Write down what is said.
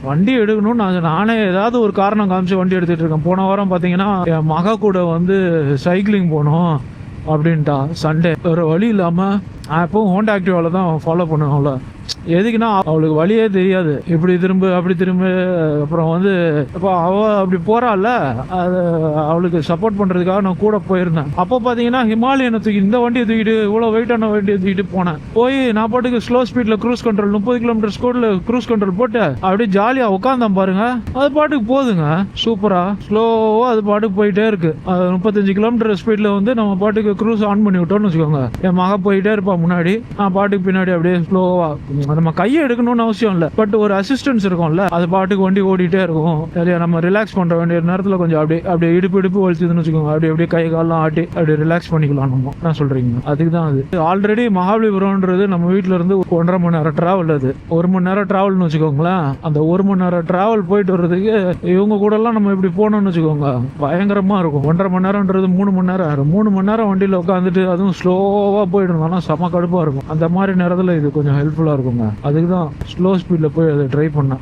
வண்டி எடுக்கணும்னு நானே ஏதாவது ஒரு காரணம் காமிச்சு வண்டி எடுத்துட்டு இருக்கேன். போன வாரம் பார்த்தீங்கன்னா என் மக கூட வந்து சைக்கிளிங் போனோம் அப்படின்ட்டா. சண்டே வேறு வழி இல்லாமல் எப்பவும் ஹோண்டா ஆக்டிவாவில் தான் ஃபாலோ பண்ணுவாங்கள. எதுக்குன்னா அவளுக்கு வழியே தெரியாது, இப்படி திரும்ப அப்படி திரும்ப. அப்புறம் வந்து இப்போ அவள் அப்படி போகிறாள்ல, அது அவளுக்கு சப்போர்ட் பண்ணுறதுக்காக நான் கூட போயிருந்தேன். அப்போ பார்த்தீங்கன்னா ஹிமாலயனை இந்த வண்டியை தூக்கிட்டு, இவ்வளோ வெயிட்டான வண்டியை தூக்கிட்டு போனேன். போய் நான் பாட்டுக்கு ஸ்லோ ஸ்பீடில் க்ரூஸ் கண்ட்ரோல் 30 கிலோமீட்டர் ஸ்பீடில் க்ரூஸ் கண்ட்ரோல் போட்டு அப்படியே ஜாலியாக உட்காந்தேன் பாருங்க. அது பாட்டுக்கு போகுதுங்க சூப்பராக, ஸ்லோவாக அது பாட்டுக்கு போயிட்டே இருக்கு. 35 கிலோமீட்டர் ஸ்பீடில் வந்து நம்ம பாட்டுக்கு க்ரூஸ் ஆன் பண்ணி விட்டோம்னு வச்சுக்கோங்க. என் மக போயிட்டே இருப்பா முன்னாடி, நான் பாட்டுக்கு பின்னாடி அப்படியே ஸ்லோவாக. நம்ம கையை எடுக்கணும்னு அவசியம் இல்லை, பட் ஒரு அசிஸ்டன்ஸ் இருக்கும்ல, அது பாட்டுக்கு வண்டி ஓடிட்டே இருக்கும். சரியா, நம்ம ரிலாக்ஸ் பண்ற வேண்டிய நேரத்தில் கொஞ்சம் அப்படியே இடுப்பு வலிச்சுதுன்னு வச்சுக்கோங்க, அப்படியே கை காலெல்லாம் ஆட்டி அப்படியே ரிலாக்ஸ் பண்ணிக்கலாம். நம்ம என்ன சொல்றீங்க? அதுக்கு தான் அது. ஆல்ரெடி மகாபலிபுரம்ன்றது நம்ம வீட்டுல இருந்து 1.5 மணி நேரம் டிராவல். அது 1 மணி நேரம் டிராவல்னு வச்சுக்கோங்களேன். அந்த 1 மணி நேரம் டிராவல் போயிட்டு வர்றதுக்கு இவங்க கூட எல்லாம் நம்ம இப்படி போனோம்னு வச்சுக்கோங்க, பயங்கரமா இருக்கும். 1.5 மணி நேரம்ன்றது 3 மணி நேரம் ஆயிரும். 3 மணி நேரம் வண்டியில உட்காந்துட்டு அதுவும் ஸ்லோவா போயிட்டு இருந்தோம்னா செம கடுப்பா இருக்கும். அந்த மாதிரி நேரத்தில் இது கொஞ்சம் ஹெல்ப்ஃபுல்லா இருக்குங்க. அதுக்கு தான் ஸ்லோ ஸ்பீடில் போய் அதை ட்ரை பண்ணேன்.